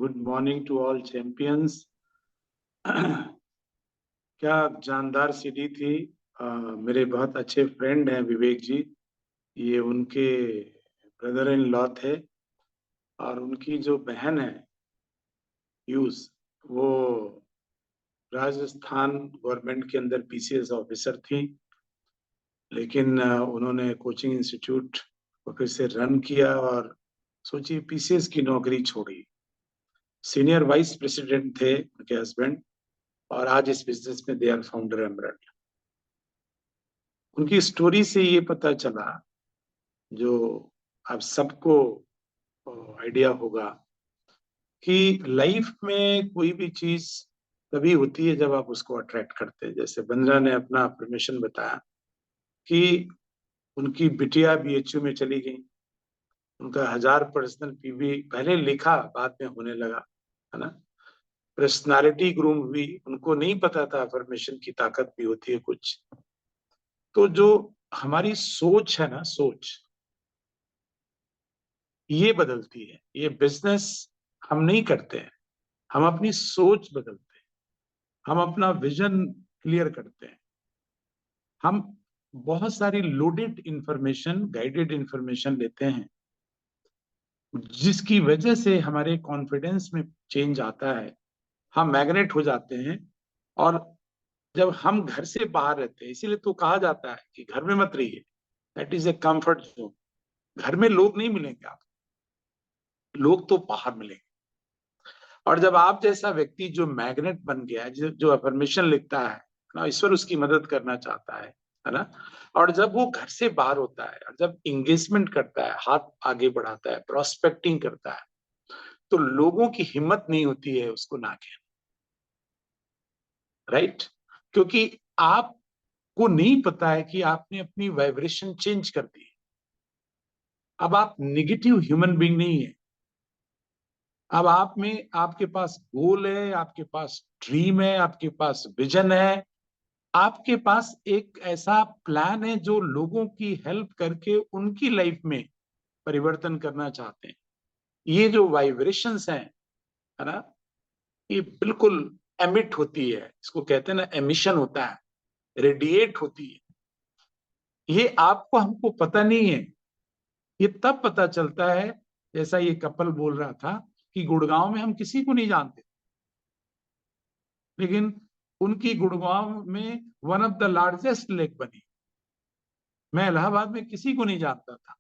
Good morning to all champions. क्या जानदार सीढ़ी थी। मेरे बहुत अच्छे फ्रेंड हैं विवेक जी, ये उनके ब्रदर इन लॉ थे और उनकी जो बहन है यूज, वो राजस्थान गवर्नमेंट के अंदर पीसीएस ऑफिसर थी, लेकिन उन्होंने कोचिंग इंस्टीट्यूट को फिर से रन किया और सोचिए पीसीएस की नौकरी छोड़ी। सीनियर वाइस प्रेसिडेंट थे उनके हस्बैंड और आज इस बिजनेस में दे आर फाउंडर एमरल्ड। उनकी स्टोरी से ये पता चला, जो आप सबको आइडिया होगा, कि लाइफ में कोई भी चीज तभी होती है जब आप उसको अट्रैक्ट करते हैं। जैसे बंद्रा ने अपना अफर्मेशन बताया कि उनकी बिटिया बीएचयू में चली गई, उनका 1000 पर्सनल पीवी पहले लिखा बाद में होने लगा, है ना। पर्सनालिटी ग्रूम हुई, उनको नहीं पता था अफर्मेशन की ताकत भी होती है कुछ। तो जो हमारी सोच है ना, सोच ये बदलती है। ये बिजनेस हम नहीं करते हैं, हम अपनी सोच बदलते हैं, हम अपना विजन क्लियर करते हैं। हम बहुत सारी लोडेड इंफॉर्मेशन, गाइडेड इंफॉर्मेशन लेते हैं, जिसकी वजह से हमारे कॉन्फिडेंस में चेंज आता है, हम मैग्नेट हो जाते हैं। और जब हम घर से बाहर रहते हैं, इसीलिए तो कहा जाता है कि घर में मत रहिए, that is a comfort zone. घर में लोग नहीं मिलेंगे आप, लोग तो बाहर मिलेंगे। और जब आप जैसा व्यक्ति जो मैग्नेट बन गया है, जो अफर्मेशन लिखता है ना, ईश्वर उसकी मदद करना चाहता है ना। और जब वो घर से बाहर होता है और जब इंगेजमेंट करता है, हाथ आगे बढ़ाता है, प्रोस्पेक्टिंग करता है, तो लोगों की हिम्मत नहीं होती है उसको ना कहने, राइट। क्योंकि आपको नहीं पता है कि आपने अपनी वाइब्रेशन चेंज कर दी। अब आप निगेटिव ह्यूमन बीइंग नहीं है। अब आप में, आपके पास गोल है, आपके पास ड्रीम है, आपके पास विजन है, आपके पास एक ऐसा प्लान है जो लोगों की हेल्प करके उनकी लाइफ में परिवर्तन करना चाहते हैं। ये जो वाइब्रेशंस हैं, है ना, ये बिल्कुल एमिट होती है, इसको कहते हैं ना, एमिशन होता है, रेडिएट होती है। ये आपको हमको पता नहीं है। ये तब पता चलता है, जैसा ये कपल बोल रहा था कि गुड़गांव में हम किसी को नहीं जानते, लेकिन उनकी गुड़गांव में one of the largest lake बनी। मैं इलाहाबाद में किसी को नहीं जानता था,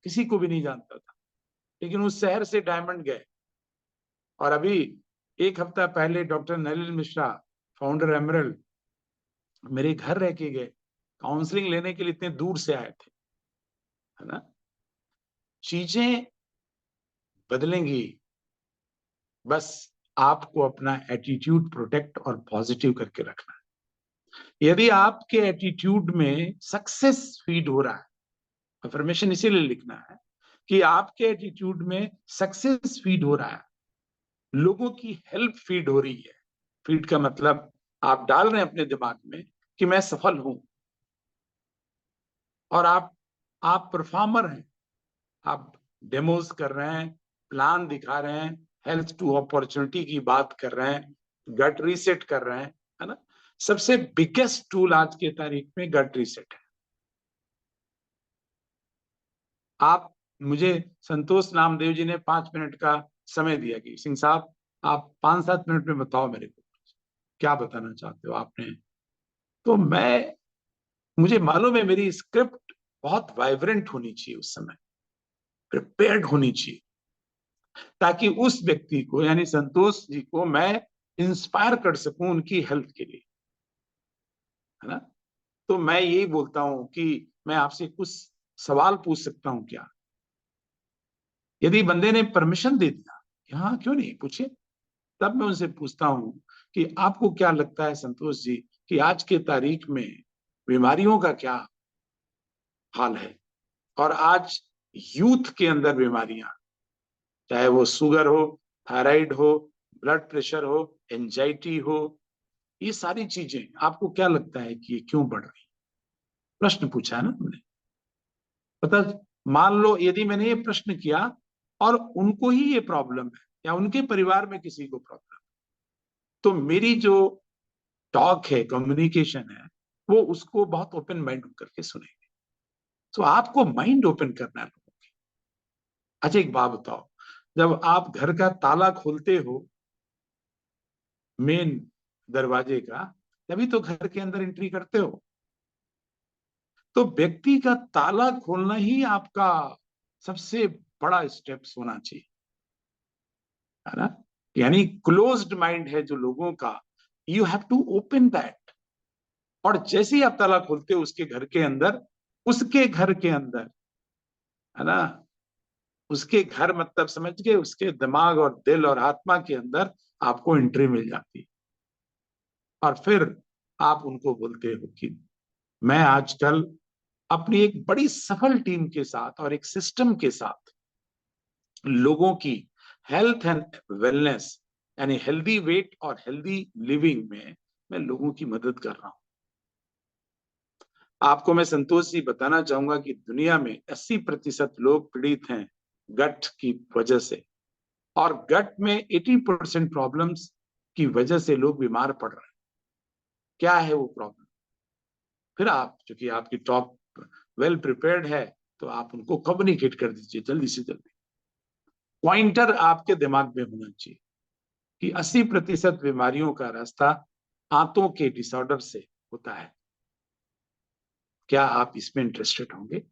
किसी को भी नहीं जानता था, लेकिन उस शहर से डायमंड गए। और अभी 1 हफ्ता पहले doctor Nalin Mishra, founder emerald, मेरे घर रह के गए, काउंसलिंग लेने के लिए इतने दूर से आए थे, है ना। चीजें बदलेंगी, बस आपको अपना एटीट्यूड प्रोटेक्ट और पॉजिटिव करके रखना है। यदि आपके एटीट्यूड में सक्सेस फीड हो रहा है, अफर्मेशन इसीलिए लिखना है कि आपके एटीट्यूड में सक्सेस फीड हो रहा है, लोगों की हेल्प फीड हो रही है। फीड का मतलब आप डाल रहे हैं अपने दिमाग में कि मैं सफल हूं, और आप परफॉर्मर हैं, आप डेमोज कर रहे हैं, प्लान दिखा रहे हैं, हेल्थ टू अपॉर्चुनिटी की बात कर रहे हैं, गट रीसेट कर रहे हैं, है ना। सबसे बिगेस्ट टूल आज के तारीख में गट रीसेट है। आप, मुझे संतोष नामदेव जी ने 5 मिनट का समय दिया कि सिंह साहब आप 5-7 मिनट में बताओ मेरे को क्या बताना चाहते हो आपने। तो मुझे मालूम है मेरी स्क्रिप्ट बहुत वाइब्रेंट होनी चाहिए, उस समय प्रिपेयर्ड होनी चाहिए, ताकि उस व्यक्ति को, यानी संतोष जी को, मैं इंस्पायर कर सकूं उनकी हेल्थ के लिए, है ना। तो मैं यही बोलता हूं कि मैं आपसे कुछ सवाल पूछ सकता हूं क्या? यदि बंदे ने परमिशन दे दिया कि हाँ क्यों नहीं, पूछिए, तब मैं उनसे पूछता हूं कि आपको क्या लगता है संतोष जी कि आज के तारीख में बीमारियों का क्या हाल है? और आज यूथ के अंदर बीमारियां, चाहे वो शुगर हो, थायराइड हो, ब्लड प्रेशर हो, एंजाइटी हो, ये सारी चीजें आपको क्या लगता है कि ये क्यों बढ़ रही? प्रश्न पूछा है ना हमने। पता, मान लो यदि मैंने ये प्रश्न किया और उनको ही ये प्रॉब्लम है या उनके परिवार में किसी को प्रॉब्लम, तो मेरी जो टॉक है, कम्युनिकेशन है, वो उसको बहुत ओपन माइंड करके सुनेंगे। तो आपको माइंड ओपन करना है लोगों की। अच्छा एक बात बताओ, जब आप घर का ताला खोलते हो मेन दरवाजे का, तभी तो घर के अंदर एंट्री करते हो। तो व्यक्ति का ताला खोलना ही आपका सबसे बड़ा स्टेप्स होना चाहिए, है ना। यानी क्लोज्ड माइंड है जो लोगों का, you have to open that. और जैसे ही आप ताला खोलते हो उसके घर के अंदर, उसके घर के अंदर, है ना, उसके घर मतलब समझ गए, उसके दिमाग और दिल और आत्मा के अंदर आपको एंट्री मिल जाती है। और फिर आप उनको बोलते हो कि मैं आजकल अपनी एक बड़ी सफल टीम के साथ और एक सिस्टम के साथ लोगों की हेल्थ एंड वेलनेस, यानी हेल्दी वेट और हेल्दी लिविंग में मैं लोगों की मदद कर रहा हूं। आपको मैं संतोष जी बताना चाहूंगा कि दुनिया में 80% लोग पीड़ित हैं गट की वजह से, और गट में 80% प्रॉब्लम्स की वजह से लोग बीमार पड़ रहे हैं। क्या है वो प्रॉब्लम? फिर आप, चूंकि आपकी टॉक वेल प्रिपेयर्ड है, तो आप उनको कम्युनिकेट कर दीजिए जल्दी से जल्दी। पॉइंटर आपके दिमाग में होना चाहिए कि 80% बीमारियों का रास्ता आंतों के डिसऑर्डर से होता है। क्या आप इसमें इंटरेस्टेड होंगे?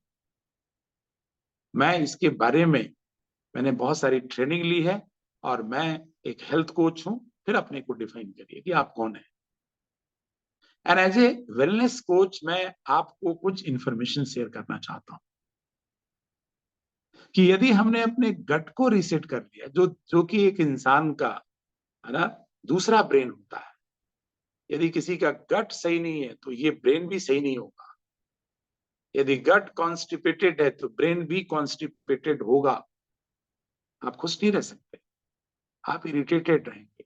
मैं इसके बारे में, मैंने बहुत सारी ट्रेनिंग ली है, और मैं एक हेल्थ कोच हूं। फिर अपने को डिफाइन करिए कि आप कौन है। And as a wellness coach मैं आपको कुछ इंफॉर्मेशन शेयर करना चाहता हूं कि यदि हमने अपने गट को रीसेट कर लिया, जो जो कि एक इंसान का, है ना, दूसरा ब्रेन होता है। यदि किसी का गट सही नहीं है तो ये ब्रेन भी सही नहीं होगा। यदि गट कॉन्स्टिपेटेड है तो ब्रेन भी कॉन्स्टिपेटेड होगा। आप खुश नहीं रह सकते, आप इरिटेटेड रहेंगे।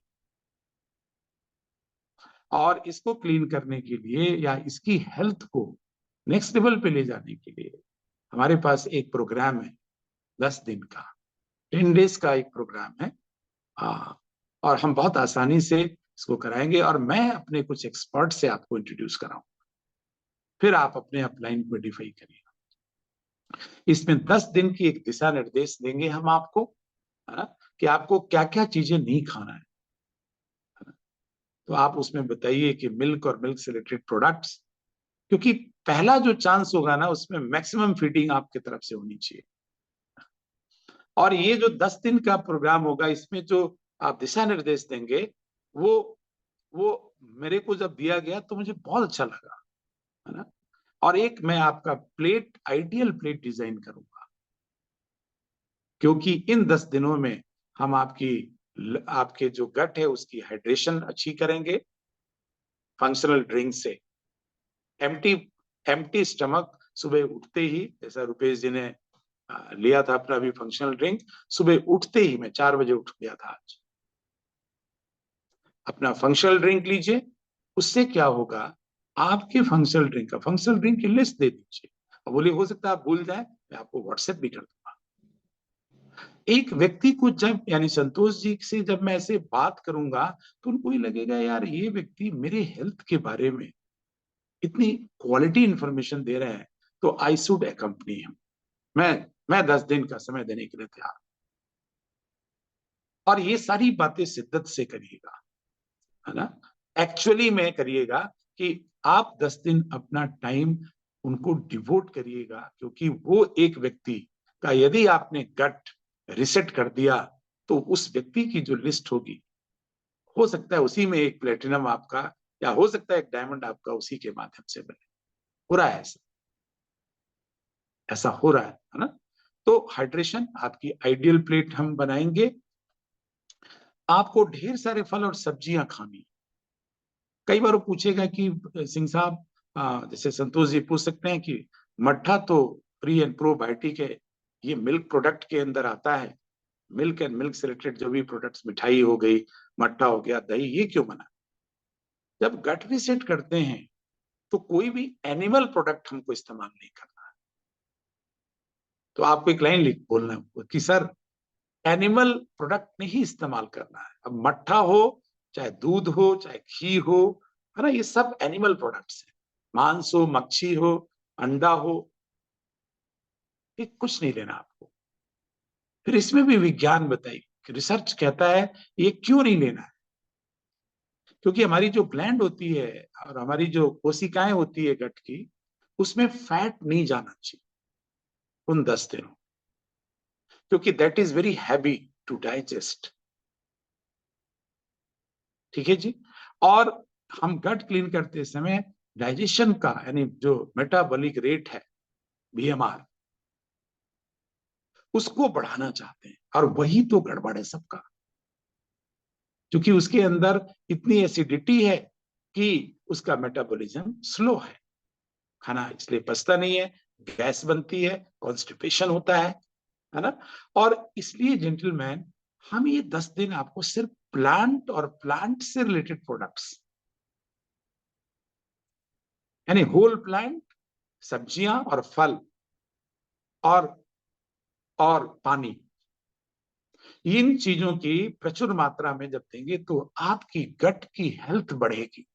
और इसको क्लीन करने के लिए या इसकी हेल्थ को नेक्स्ट लेवल पे ले जाने के लिए हमारे पास एक प्रोग्राम है, 10 दिन का, 10 डेज का एक प्रोग्राम है। और हम बहुत आसानी से इसको कराएंगे, और मैं अपने कुछ एक्सपर्ट से आपको इंट्रोड्यूस कराऊंगा। फिर आप अपने अपलाइन को डिफाई करिए। इसमें 10 दिन की एक दिशा निर्देश देंगे हम आपको, है ना, कि आपको क्या क्या चीजें नहीं खाना है। तो आप उसमें बताइए कि मिल्क और मिल्क से रिलेटेड प्रोडक्ट्स, क्योंकि पहला जो चांस होगा ना, उसमें मैक्सिमम फीडिंग आपकी तरफ से होनी चाहिए। और ये जो 10 दिन का प्रोग्राम होगा, इसमें जो आप दिशा निर्देश देंगे, वो वो मेरे को जब दिया गया तो मुझे बहुत अच्छा लगा, है ना। और एक मैं आपका प्लेट, आइडियल प्लेट डिजाइन करूंगा, क्योंकि इन 10 दिनों में हम आपके जो गट है उसकी हाइड्रेशन अच्छी करेंगे फंक्शनल ड्रिंक से। एम्प्टी एम्प्टी स्टमक, सुबह उठते ही, जैसा रुपेश जी ने लिया था अपना भी फंक्शनल ड्रिंक, सुबह उठते ही मैं 4 बजे उठ गया था आज। अपना फंक्शनल ड्रिंक लीजिए, उससे क्या होगा, आपके फंक्शनल ड्रिंक की लिस्ट दे दीजिए। अब बोलिए हो सकता है आप भूल जाए, मैं आपको व्हाट्सएप भी कर दूंगा। एक व्यक्ति को जब, यानी संतोष जी से जब मैं ऐसे बात करूंगा, तो उनको ही लगेगा यार ये व्यक्ति मेरे हेल्थ के बारे में इतनी क्वालिटी इंफॉर्मेशन दे रहे हैं, तो आई शुड अकम्पनी हिम। मैं 10 दिन का समय देने के लिए तैयार। और ये सारी बातें शिद्दत से करिएगा, है ना। एक्चुअली में करिएगा कि आप 10 दिन अपना टाइम उनको डिवोट करिएगा, क्योंकि वो एक व्यक्ति का यदि आपने गट रिसेट कर दिया, तो उस व्यक्ति की जो लिस्ट होगी, हो सकता है उसी में एक प्लेटिनम आपका, या हो सकता है एक डायमंड आपका उसी के माध्यम से बने। हो रहा है ऐसा, ऐसा हो रहा है ना। तो हाइड्रेशन, आपकी आइडियल प्लेट हम बनाएंगे। आपको ढेर सारे फल और सब्जियां खानी। कई बार वो पूछेगा कि सिंह साहब, जैसे संतोष जी पूछ सकते हैं कि मट्ठा तो प्री एंड प्रोबायोटिक है, ये मिल्क प्रोडक्ट के अंदर आता है, मिल्क एंड मिल्क से रिलेटेड जो भी प्रोडक्ट्स, मिठाई हो गई, मट्ठा हो गया, दही, ये क्यों बना? जब गट रीसेट करते हैं तो कोई भी एनिमल प्रोडक्ट हमको इस्तेमाल नहीं करना है। तो आपको एक लाइन लिख बोलना कि सर, एनिमल प्रोडक्ट नहीं इस्तेमाल करना है। अब मट्ठा हो, चाहे दूध हो, चाहे घी हो, है ना, ये सब एनिमल प्रोडक्ट्स हैं। मांस हो, मच्छी हो, अंडा हो, ये कुछ नहीं लेना आपको। फिर इसमें भी विज्ञान बताइए, रिसर्च कहता है ये क्यों नहीं लेना है। क्योंकि हमारी जो ग्लैंड होती है और हमारी जो कोशिकाएं होती है गट की, उसमें फैट नहीं जाना चाहिए उन 10 दिनों, क्योंकि that is very heavy to digest. ठीक है जी। और हम गट क्लीन करते समय डाइजेशन का, यानी जो मेटाबॉलिक रेट है, बीएमआर, उसको बढ़ाना चाहते हैं, और वही तो गड़बड़ है सबका। क्योंकि उसके अंदर इतनी एसिडिटी है कि उसका मेटाबॉलिज्म स्लो है, खाना इसलिए पचता नहीं है, गैस बनती है, कॉन्स्टिपेशन होता है ना। और इसलिए जेंटलमैन, हम ये 10 दिन आपको सिर्फ प्लांट और प्लांट से रिलेटेड प्रोडक्ट्स, यानी होल प्लांट, सब्जियां और फल और पानी, इन चीजों की प्रचुर मात्रा में जब देंगे तो आपकी गट की हेल्थ बढ़ेगी।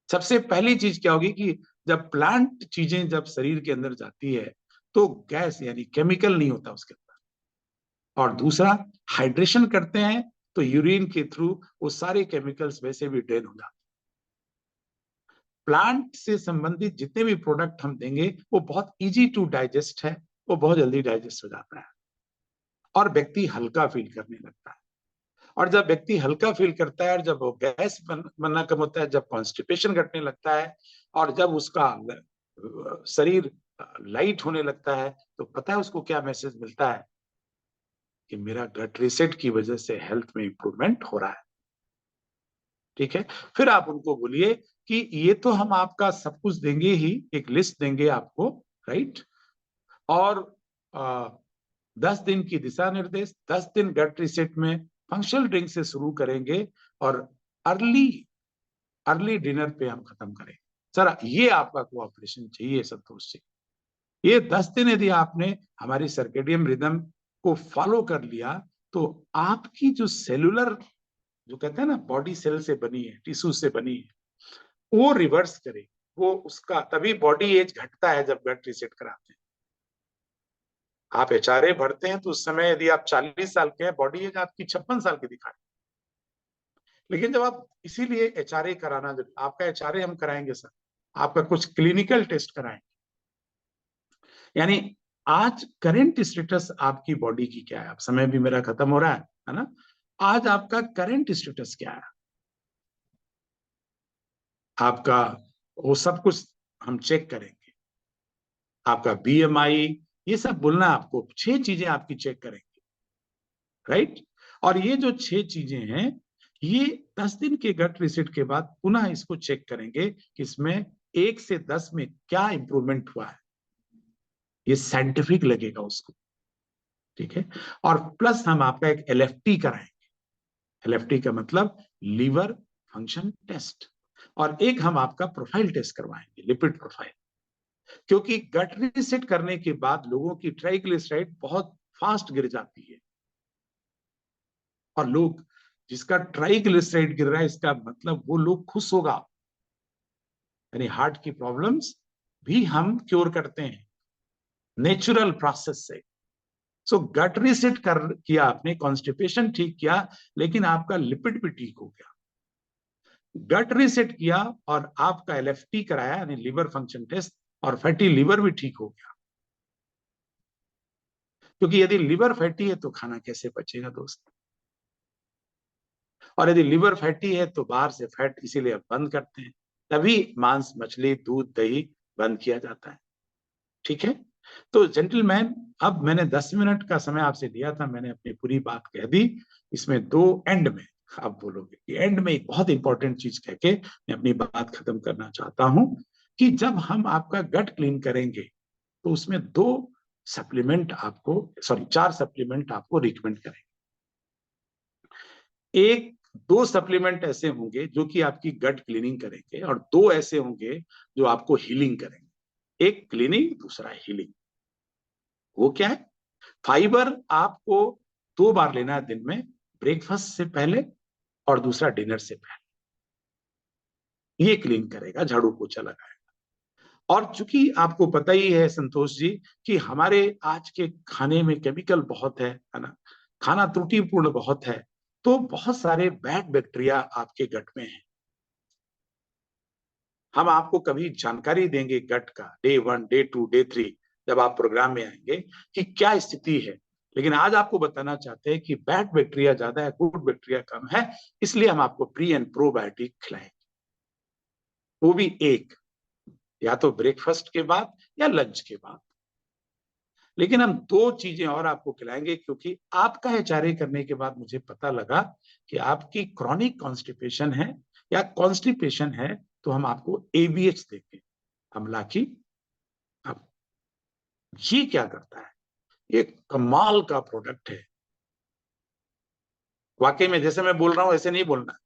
सबसे पहली चीज क्या होगी कि जब प्लांट चीजें जब शरीर के अंदर जाती है तो गैस यानी केमिकल नहीं होता उसके अंदर। और दूसरा, हाइड्रेशन करते हैं तो यूरिन के थ्रू वो सारे केमिकल्स वैसे भी ड्रेन हो जाते हैं। प्लांट से संबंधित जितने भी प्रोडक्ट हम देंगे वो बहुत इजी टू डाइजेस्ट है, वो बहुत जल्दी डाइजेस्ट हो जाता है और व्यक्ति हल्का फील करने लगता है। और जब व्यक्ति हल्का फील करता है और जब वो गैस बनना कम होता है, जब कॉन्स्टिपेशन घटने लगता है और जब उसका शरीर लाइट होने लगता है, तो पता है उसको क्या मैसेज मिलता है कि मेरा गट रीसेट की वजह से हेल्थ में इंप्रूवमेंट हो रहा है। ठीक है। फिर आप उनको बोलिए कि ये तो हम आपका सब कुछ देंगे ही, एक लिस्ट देंगे आपको, राइट। और 10 दिन की दिशा निर्देश, 10 दिन गट रीसेट में फंक्शनल ड्रिंक से शुरू करेंगे और अर्ली अर्ली डिनर पे हम खत्म करेंगे। सर ये आपका कोऑपरेशन चाहिए संतोष जी। ये 10 दिन यदि आपने हमारी सर्केडियन रिदम को फॉलो कर लिया तो आपकी जो सेलुलर, जो कहते हैं ना बॉडी सेल से बनी है, टिश्यू से बनी है, वो रिवर्स करे। वो उसका तभी बॉडी एज घटता है जब गट रीसेट कराते हैं। आप एचआरए भरते हैं तो उस समय यदि आप 40 साल के हैं, बॉडी एज आपकी 56 साल की दिखा। लेकिन जब आप, इसीलिए एचआरए कराना, जब आपका एचआरए हम कराएंगे सर, आपका कुछ क्लिनिकल टेस्ट कराएंगे, यानी आज करंट स्टेटस आपकी बॉडी की क्या है। अब समय भी मेरा खत्म हो रहा है ना। आज आपका करंट स्टेटस क्या है, आपका वो सब कुछ हम चेक करेंगे। आपका बीएमआई, ये सब बोलना, आपको 6 चीजें आपकी चेक करेंगे, राइट। और ये जो 6 चीजें हैं, ये 10 दिन के गट रिसेट के बाद पुनः इसको चेक करेंगे कि इसमें 1 से 10 में क्या इंप्रूवमेंट हुआ है। ये साइंटिफिक लगेगा उसको। ठीक है। और प्लस हम आपका एक एलएफटी कराएंगे। एलएफटी का मतलब लीवर फंक्शन टेस्ट। और एक हम आपका प्रोफाइल टेस्ट करवाएंगे, लिपिड प्रोफाइल। क्योंकि गट रीसेट करने के बाद लोगों की ट्राइग्लिसराइड बहुत फास्ट गिर जाती है, और लोग, जिसका ट्राइग्लिसराइड गिर रहा है इसका मतलब वो लोग खुश होगा। यानी हार्ट की प्रॉब्लम्स भी हम क्योर करते हैं नेचुरल प्रोसेस से। सो गट रीसेट कर किया आपने, कॉन्स्टिपेशन ठीक किया, लेकिन आपका लिपिड भी ठीक हो गया। गट रीसेट किया और आपका एलएफटी कराया, यानी लिवर फंक्शन टेस्ट, और फैटी लिवर भी ठीक हो गया। क्योंकि यदि लिवर फैटी है तो खाना कैसे पचेगा दोस्त। और यदि लिवर फैटी है तो बाहर से फैट इसीलिए बंद करते हैं, तभी मांस, मछली, दूध, दही बंद किया जाता है। ठीक है। तो जेंटलमैन, अब मैंने 10 मिनट का समय आपसे लिया था, मैंने अपनी पूरी बात कह दी। इसमें दो एंड में आप बोलोगे कि एंड में एक बहुत इंपॉर्टेंट चीज कह के मैं अपनी बात खत्म करना चाहता हूं कि जब हम आपका गट क्लीन करेंगे तो उसमें 2 सप्लीमेंट आपको, सॉरी 4 सप्लीमेंट आपको रिकमेंड करेंगे। एक, 2 सप्लीमेंट ऐसे होंगे जो कि आपकी गट क्लीनिंग करेंगे, और 2 ऐसे होंगे जो आपको हीलिंग करेंगे। एक क्लीनिंग, दूसरा हीलिंग। वो क्या है? फाइबर आपको 2 बार लेना है दिन में, ब्रेकफास्ट से पहले और दूसरा डिनर से पहले। ये क्लीन करेगा, झाड़ू पोछा लगाएगा। और चूंकि आपको पता ही है संतोष जी कि हमारे आज के खाने में केमिकल बहुत है ना, खाना त्रुटिपूर्ण बहुत है, तो बहुत सारे बैड बैक्टीरिया आपके गट में हैं। हम आपको कभी जानकारी देंगे गट का, डे 1, डे 2, डे 3, जब आप प्रोग्राम में आएंगे कि क्या स्थिति है। लेकिन आज आपको बताना चाहते हैं कि बैड बैक्टीरिया ज्यादा है, गुड बैक्टीरिया कम है, इसलिए हम आपको प्री एंड प्रोबायोटिक खिलाएंगे, वो भी एक, या तो ब्रेकफास्ट के बाद या लंच के बाद। लेकिन हम 2 चीजें और आपको खिलाएंगे, क्योंकि आपका एचआरए करने के बाद मुझे पता लगा कि आपकी क्रॉनिक कॉन्स्टिपेशन है या कॉन्स्टिपेशन है, तो हम आपको एबीएच देंगे, अमलाकी। अब ये क्या करता है, ये कमाल का प्रोडक्ट है वाकई में। जैसे मैं बोल रहा हूं ऐसे नहीं बोलना,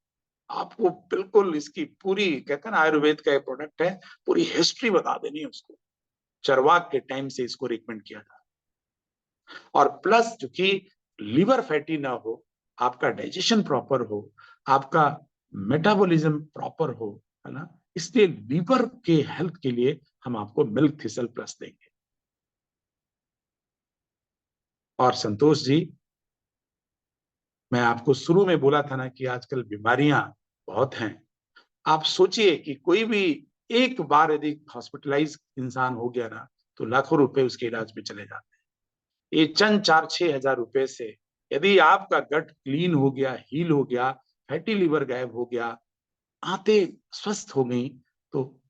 आपको बिल्कुल इसकी पूरी, कहते हैं ना आयुर्वेद का एक प्रोडक्ट है, पूरी हिस्ट्री बता देनी है उसको। चरवाक के टाइम से इसको रिकमेंड किया था। और प्लस चूंकि लिवर फैटी ना हो, आपका डाइजेशन प्रॉपर हो, आपका मेटाबॉलिज्म प्रॉपर हो, है ना, इसलिए लिवर के हेल्थ के लिए हम आपको मिल्क थिसल प्लस देंगे। और संतोष जी, मैं आपको शुरू में बोला था ना कि आजकल बीमारियां बहुत हैं। आप सोचिए कि कोई भी एक बार यदि हॉस्पिटलाइज इंसान हो गया ना, तो लाखों रुपए उसके इलाज में चले जाते हैं। ये चंद 4-6 हजार रुपए से यदि आपका गट क्लीन हो गया, हील हो गया, फैटी लिवर गायब हो गया, आंतें स्वस्थ हो गई, तो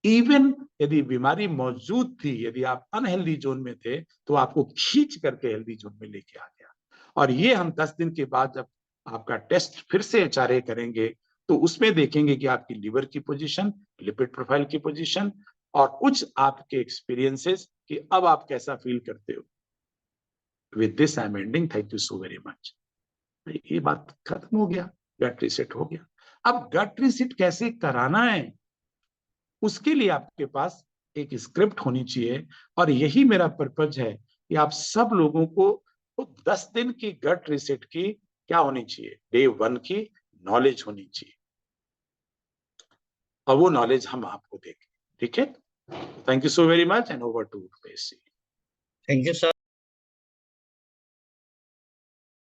इवन यदि बीमारी मौजूद थी, यदि आप अनहेल्दी जोन में थे, तो आपको खींच करके हेल्दी जोन में लेके आ गया। और ये हम 10 दिन के बाद जब आपका टेस्ट फिर से एचआरए करेंगे, तो उसमें देखेंगे कि आपकी लिवर की पोजीशन, लिपिड प्रोफाइल की पोजीशन और कुछ आपके एक्सपीरियंसेस कि अब आप कैसा फील करते हो। With this I am ending, thank you so very much. ये बात खत्म हो गया, गट रीसेट हो गया। अब गट रीसेट कैसे कराना है, उसके लिए आपके पास एक स्क्रिप्ट होनी चाहिए। और यही मेरा पर्पज है कि आप सब लोगों को 10 दिन की गट रीसेट की क्या होनी चाहिए, डे 1 की नॉलेज होनी चाहिए, और वो नॉलेज हम आपको देंगे। ठीक है, thank you so very much and over to पेशी। Thank you sir.